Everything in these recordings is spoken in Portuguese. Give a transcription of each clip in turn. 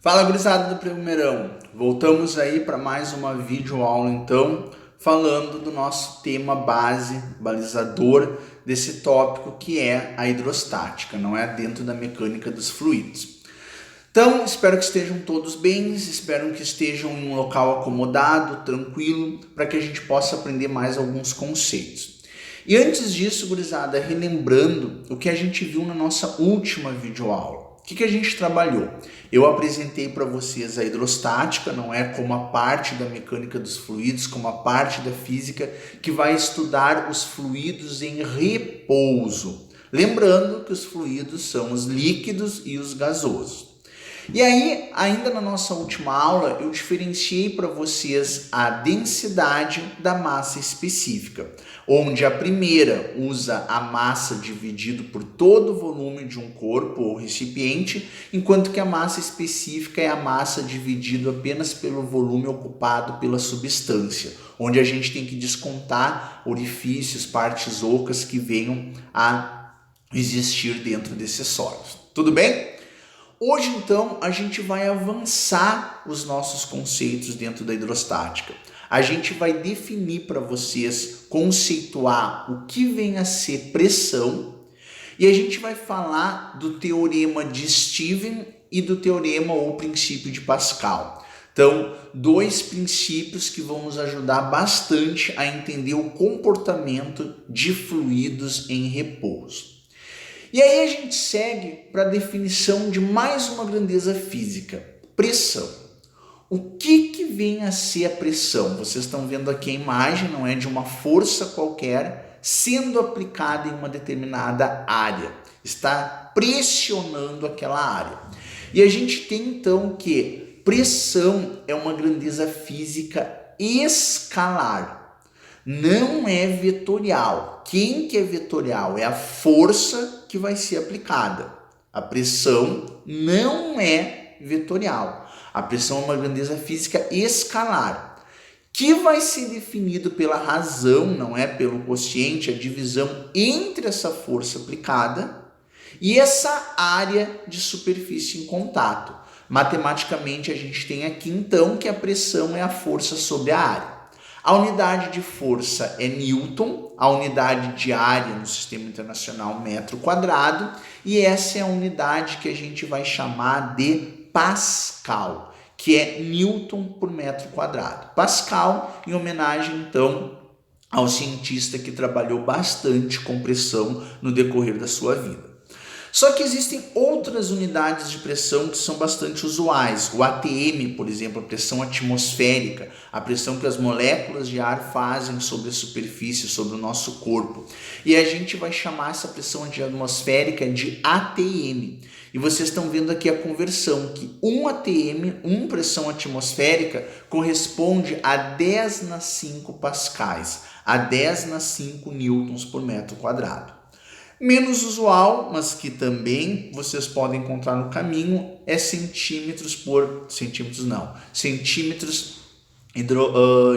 Fala, gurizada do Primeirão! Voltamos aí para mais uma videoaula então, falando do nosso tema base, balizador desse tópico que é a hidrostática, não é dentro da mecânica dos fluidos. Então, espero que estejam todos bem, espero que estejam em um local acomodado, tranquilo, para que a gente possa aprender mais alguns conceitos. E antes disso, gurizada, relembrando o que a gente viu na nossa última videoaula. O que a gente trabalhou? Eu apresentei para vocês a hidrostática, não é, como a parte da mecânica dos fluidos, como a parte da física que vai estudar os fluidos em repouso. Lembrando que os fluidos são os líquidos e os gasosos. E aí, ainda na nossa última aula, eu diferenciei para vocês a densidade da massa específica, onde a primeira usa a massa dividido por todo o volume de um corpo ou recipiente, enquanto que a massa específica é a massa dividido apenas pelo volume ocupado pela substância, onde a gente tem que descontar orifícios, partes ocas que venham a existir dentro desses sólidos. Tudo bem? Hoje, então, a gente vai avançar os nossos conceitos dentro da hidrostática. A gente vai definir para vocês, conceituar o que vem a ser pressão e a gente vai falar do teorema de Stephen e do teorema ou princípio de Pascal. Então, dois princípios que vão nos ajudar bastante a entender o comportamento de fluidos em repouso. E aí a gente segue para a definição de mais uma grandeza física, pressão. O que vem a ser a pressão? Vocês estão vendo aqui a imagem, não é, de uma força qualquer sendo aplicada em uma determinada área. Está pressionando aquela área. E a gente tem então que pressão é uma grandeza física escalar. Não é vetorial. Quem que é vetorial? É a força que vai ser aplicada. A pressão não é vetorial. A pressão é uma grandeza física escalar, que vai ser definido pela razão, não é pelo quociente, a divisão entre essa força aplicada e essa área de superfície em contato. Matematicamente, a gente tem aqui então que a pressão é a força sobre a área. A unidade de força é Newton, a unidade de área no sistema internacional metro quadrado, e essa é a unidade que a gente vai chamar de Pascal, que é Newton por metro quadrado. Pascal, em homenagem então ao cientista que trabalhou bastante com pressão no decorrer da sua vida. Só que existem outras unidades de pressão que são bastante usuais. O ATM, por exemplo, a pressão atmosférica, a pressão que as moléculas de ar fazem sobre a superfície, sobre o nosso corpo. E a gente vai chamar essa pressão atmosférica de ATM. E vocês estão vendo aqui a conversão, que 1 ATM, 1 pressão atmosférica, corresponde a 10 na 5 pascais, a 10 na 5 newtons por metro quadrado. Menos usual, mas que também vocês podem encontrar no caminho, é centímetros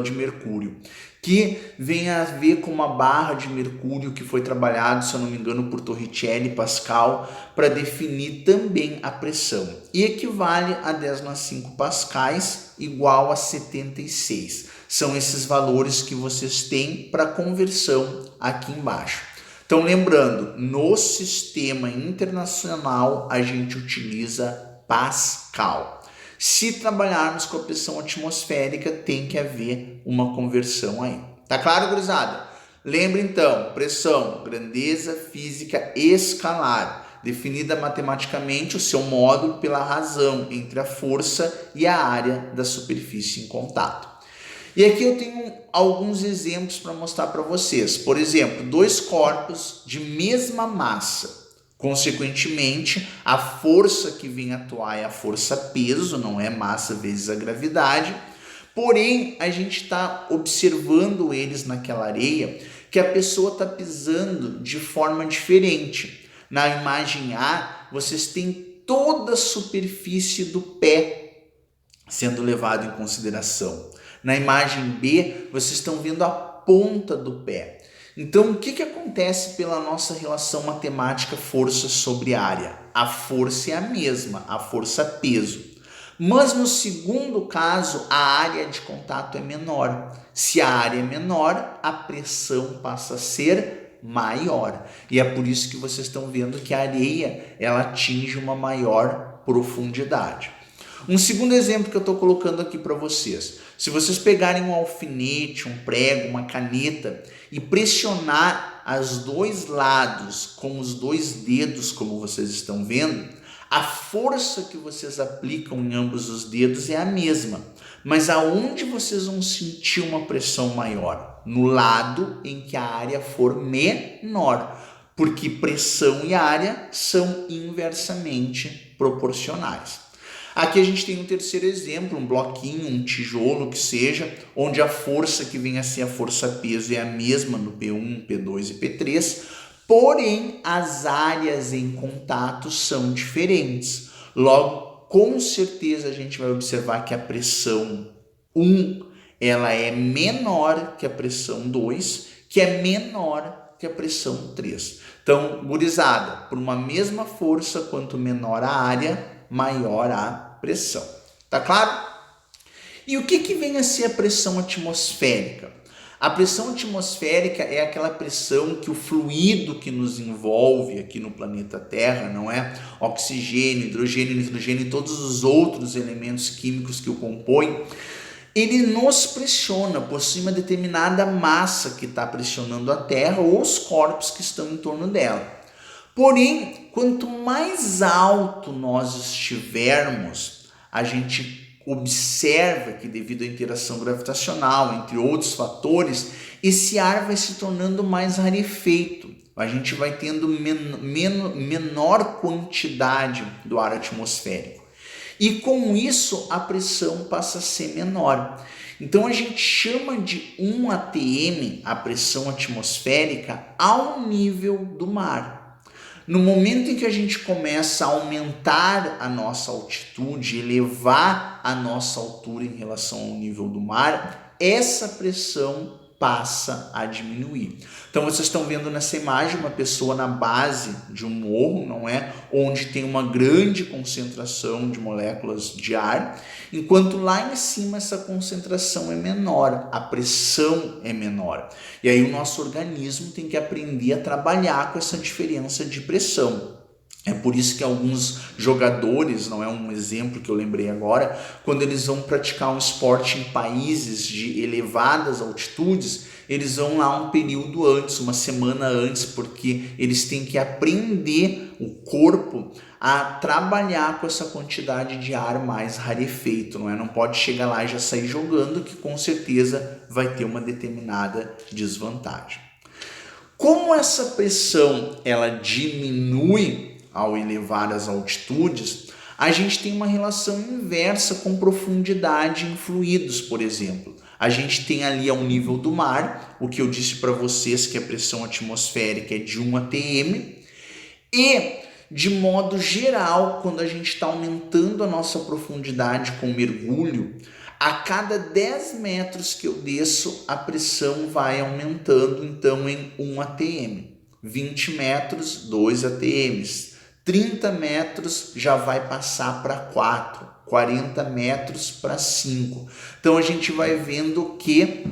de mercúrio, que vem a ver com uma barra de mercúrio que foi trabalhado, se eu não me engano, por Torricelli e Pascal, para definir também a pressão. E equivale a 10 na 5 pascais, igual a 76. São esses valores que vocês têm para conversão aqui embaixo. Então, lembrando, no sistema internacional a gente utiliza Pascal. Se trabalharmos com a pressão atmosférica, tem que haver uma conversão aí. Tá claro, gurizada? Lembre então, pressão, grandeza física escalar, definida matematicamente o seu módulo pela razão entre a força e a área da superfície em contato. E aqui eu tenho alguns exemplos para mostrar para vocês. Por exemplo, dois corpos de mesma massa. Consequentemente, a força que vem atuar é a força peso, não é massa vezes a gravidade. Porém, a gente está observando eles naquela areia que a pessoa está pisando de forma diferente. Na imagem A, vocês têm toda a superfície do pé sendo levado em consideração. Na imagem B, vocês estão vendo a ponta do pé. Então, o que acontece pela nossa relação matemática força sobre área? A força é a mesma, a força peso. Mas no segundo caso, a área de contato é menor. Se a área é menor, a pressão passa a ser maior. E é por isso que vocês estão vendo que a areia ela atinge uma maior profundidade. Um segundo exemplo que eu estou colocando aqui para vocês. Se vocês pegarem um alfinete, um prego, uma caneta e pressionar os dois lados com os dois dedos, como vocês estão vendo, a força que vocês aplicam em ambos os dedos é a mesma. Mas aonde vocês vão sentir uma pressão maior? No lado em que a área for menor. Porque pressão e área são inversamente proporcionais. Aqui a gente tem um terceiro exemplo, um bloquinho, um tijolo que seja, onde a força que vem a ser a força-peso é a mesma no P1, P2 e P3, porém as áreas em contato são diferentes. Logo, com certeza a gente vai observar que a pressão 1 ela é menor que a pressão 2, que é menor que a pressão 3. Então, gurizada, por uma mesma força, quanto menor a área, maior a pressão. Tá claro? E o que vem a ser a pressão atmosférica? A pressão atmosférica é aquela pressão que o fluido que nos envolve aqui no planeta Terra, não é? Oxigênio, hidrogênio, nitrogênio e todos os outros elementos químicos que o compõem, ele nos pressiona por cima de determinada massa que está pressionando a Terra ou os corpos que estão em torno dela. Porém, quanto mais alto nós estivermos, a gente observa que devido à interação gravitacional, entre outros fatores, esse ar vai se tornando mais rarefeito. A gente vai tendo menor quantidade do ar atmosférico. E com isso, a pressão passa a ser menor. Então, a gente chama de 1 atm, a pressão atmosférica, ao nível do mar. No momento em que a gente começa a aumentar a nossa altitude, elevar a nossa altura em relação ao nível do mar, essa pressão passa a diminuir. Então vocês estão vendo nessa imagem uma pessoa na base de um morro, não é? Onde tem uma grande concentração de moléculas de ar, enquanto lá em cima essa concentração é menor, a pressão é menor. E aí o nosso organismo tem que aprender a trabalhar com essa diferença de pressão. É por isso que alguns jogadores, não é um exemplo que eu lembrei agora, quando eles vão praticar um esporte em países de elevadas altitudes, eles vão lá um período antes, uma semana antes, porque eles têm que aprender o corpo a trabalhar com essa quantidade de ar mais rarefeito, não é? Não pode chegar lá e já sair jogando, que com certeza vai ter uma determinada desvantagem. Como essa pressão ela diminui ao elevar as altitudes, a gente tem uma relação inversa com profundidade em fluidos, por exemplo. A gente tem ali ao nível do mar, o que eu disse para vocês que a pressão atmosférica é de 1 atm, e de modo geral, quando a gente está aumentando a nossa profundidade com mergulho, a cada 10 metros que eu desço, a pressão vai aumentando, então, em 1 atm. 20 metros, 2 atms. 30 metros já vai passar para 4, 40 metros para 5. Então a gente vai vendo que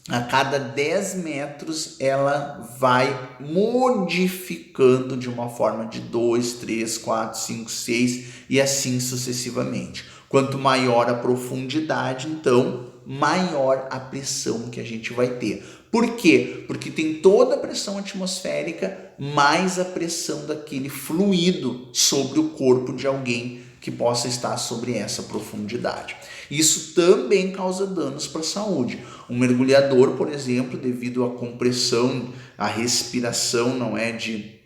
a cada 10 metros ela vai modificando de uma forma de 2, 3, 4, 5, 6 e assim sucessivamente. Quanto maior a profundidade, então, maior a pressão que a gente vai ter. Por quê? Porque tem toda a pressão atmosférica mais a pressão daquele fluido sobre o corpo de alguém que possa estar sobre essa profundidade. Isso também causa danos para a saúde. Um mergulhador, por exemplo, devido à compressão, à respiração, não é, de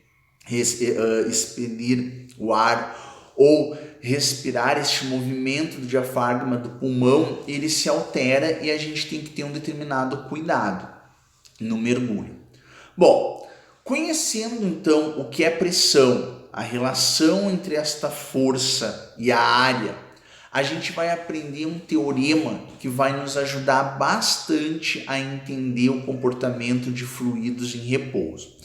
expelir o ar ou respirar, este movimento do diafragma do pulmão, ele se altera e a gente tem que ter um determinado cuidado no mergulho. Bom, conhecendo então o que é pressão, a relação entre esta força e a área, a gente vai aprender um teorema que vai nos ajudar bastante a entender o comportamento de fluidos em repouso.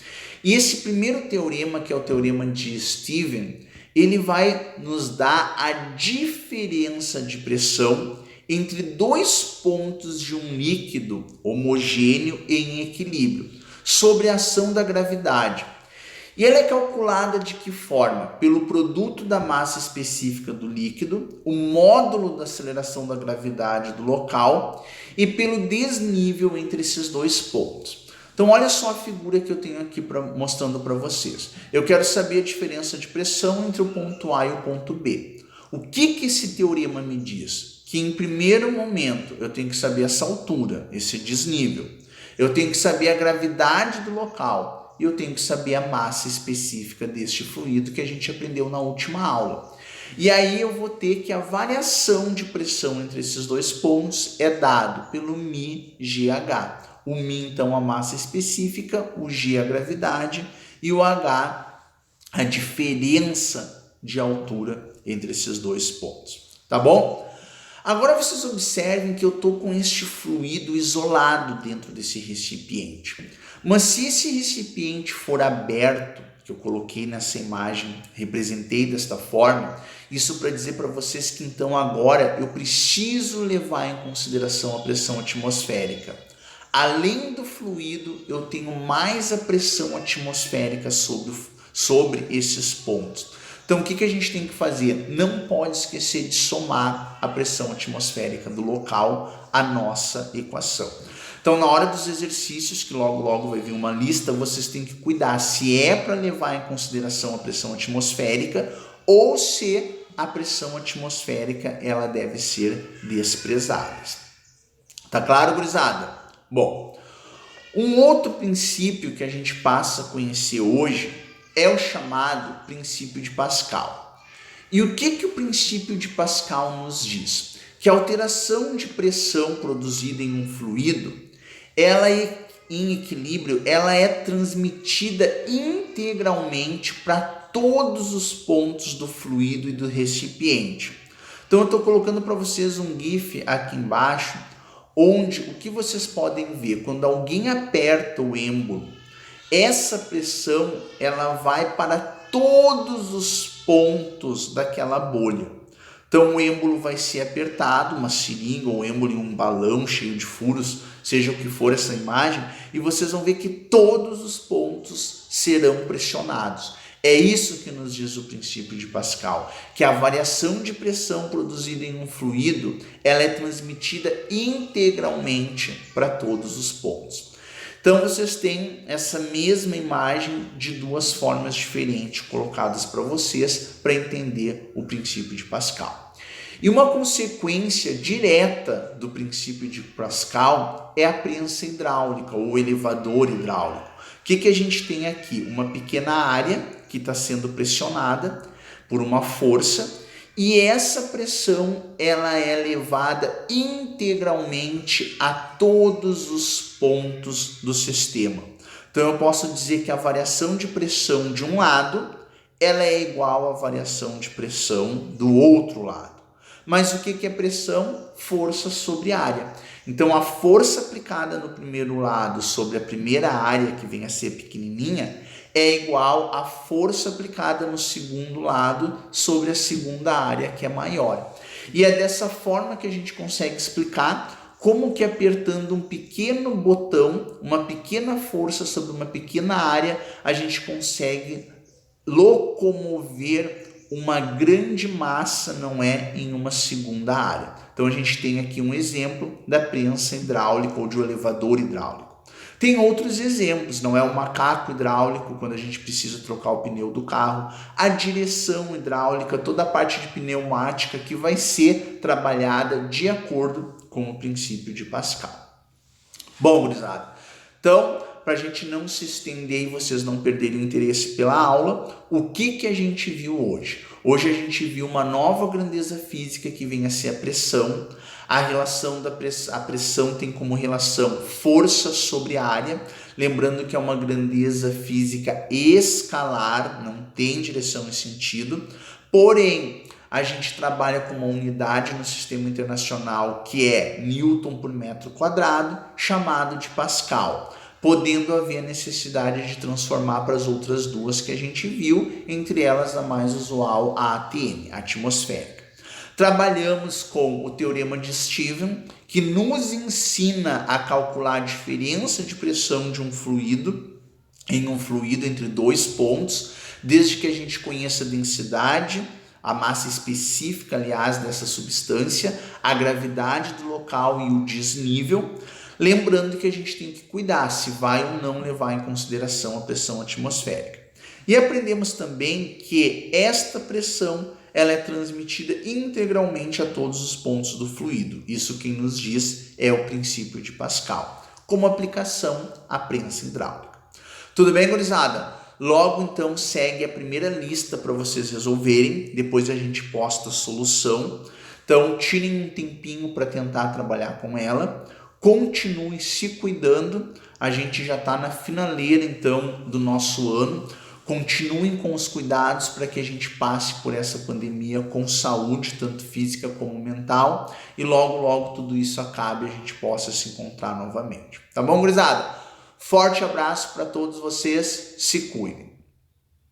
E esse primeiro teorema, que é o teorema de Stephen, ele vai nos dar a diferença de pressão entre dois pontos de um líquido homogêneo em equilíbrio, sobre a ação da gravidade. E ela é calculada de que forma? Pelo produto da massa específica do líquido, o módulo da aceleração da gravidade do local e pelo desnível entre esses dois pontos. Então olha só a figura que eu tenho aqui mostrando para vocês. Eu quero saber a diferença de pressão entre o ponto A e o ponto B. O que esse teorema me diz? Que em primeiro momento eu tenho que saber essa altura, esse desnível. Eu tenho que saber a gravidade do local e eu tenho que saber a massa específica deste fluido que a gente aprendeu na última aula. E aí eu vou ter que a variação de pressão entre esses dois pontos é dado pelo μgh. O μ, então, a massa específica, o g, a gravidade, e o h, a diferença de altura entre esses dois pontos. Tá bom? Agora vocês observem que eu estou com este fluido isolado dentro desse recipiente. Mas se esse recipiente for aberto, que eu coloquei nessa imagem, representei desta forma, isso para dizer para vocês que então agora eu preciso levar em consideração a pressão atmosférica. Além do fluido, eu tenho mais a pressão atmosférica sobre esses pontos. Então, o que a gente tem que fazer? Não pode esquecer de somar a pressão atmosférica do local à nossa equação. Então, na hora dos exercícios, que logo vai vir uma lista, vocês têm que cuidar se é para levar em consideração a pressão atmosférica ou se a pressão atmosférica ela deve ser desprezada. Tá claro, gurizada? Bom, um outro princípio que a gente passa a conhecer hoje é o chamado princípio de Pascal. E o que o princípio de Pascal nos diz? Que a alteração de pressão produzida em um fluido, ela em equilíbrio, ela é transmitida integralmente para todos os pontos do fluido e do recipiente. Então eu estou colocando para vocês um GIF aqui embaixo, onde o que vocês podem ver, quando alguém aperta o êmbolo, essa pressão ela vai para todos os pontos daquela bolha. Então o êmbolo vai ser apertado, uma seringa ou êmbolo em um balão cheio de furos, seja o que for essa imagem, e vocês vão ver que todos os pontos serão pressionados. É isso que nos diz o princípio de Pascal, que a variação de pressão produzida em um fluido, ela é transmitida integralmente para todos os pontos. Então vocês têm essa mesma imagem de duas formas diferentes colocadas para vocês para entender o princípio de Pascal. E uma consequência direta do princípio de Pascal é a prensa hidráulica ou elevador hidráulico. O que a gente tem aqui? Uma pequena área que está sendo pressionada por uma força e essa pressão ela é levada integralmente a todos os pontos do sistema. Então eu posso dizer que a variação de pressão de um lado ela é igual à variação de pressão do outro lado. Mas o que é pressão? Força sobre área. Então a força aplicada no primeiro lado sobre a primeira área, que vem a ser pequenininha, é igual à força aplicada no segundo lado sobre a segunda área, que é maior. E é dessa forma que a gente consegue explicar como que apertando um pequeno botão, uma pequena força sobre uma pequena área, a gente consegue locomover uma grande massa, não é, em uma segunda área. Então a gente tem aqui um exemplo da prensa hidráulica ou de um elevador hidráulico. Tem outros exemplos, não é o macaco hidráulico, quando a gente precisa trocar o pneu do carro, a direção hidráulica, toda a parte de pneumática que vai ser trabalhada de acordo com o princípio de Pascal. Bom, gurizada, então, para a gente não se estender e vocês não perderem o interesse pela aula, o que a gente viu hoje? Hoje a gente viu uma nova grandeza física que vem a ser a pressão. A relação a pressão tem como relação força sobre área, lembrando que é uma grandeza física escalar, não tem direção e sentido, porém a gente trabalha com uma unidade no sistema internacional que é Newton por metro quadrado, chamado de Pascal. podendo haver a necessidade de transformar para as outras duas que a gente viu, entre elas a mais usual, a ATM, a atmosférica. Trabalhamos com o teorema de Stephen, que nos ensina a calcular a diferença de pressão de um fluido em um fluido entre dois pontos, desde que a gente conheça a densidade, a massa específica, aliás, dessa substância, a gravidade do local e o desnível. Lembrando que a gente tem que cuidar se vai ou não levar em consideração a pressão atmosférica. E aprendemos também que esta pressão ela é transmitida integralmente a todos os pontos do fluido. Isso quem nos diz é o princípio de Pascal, como aplicação à prensa hidráulica. Tudo bem, gurizada? Logo, então, segue a primeira lista para vocês resolverem. Depois a gente posta a solução. Então, tirem um tempinho para tentar trabalhar com ela. Continue se cuidando. A gente já está na finaleira, então, do nosso ano. Continuem com os cuidados para que a gente passe por essa pandemia com saúde, tanto física como mental. E logo, logo tudo isso acabe e a gente possa se encontrar novamente. Tá bom, gurizada? Forte abraço para todos vocês. Se cuidem.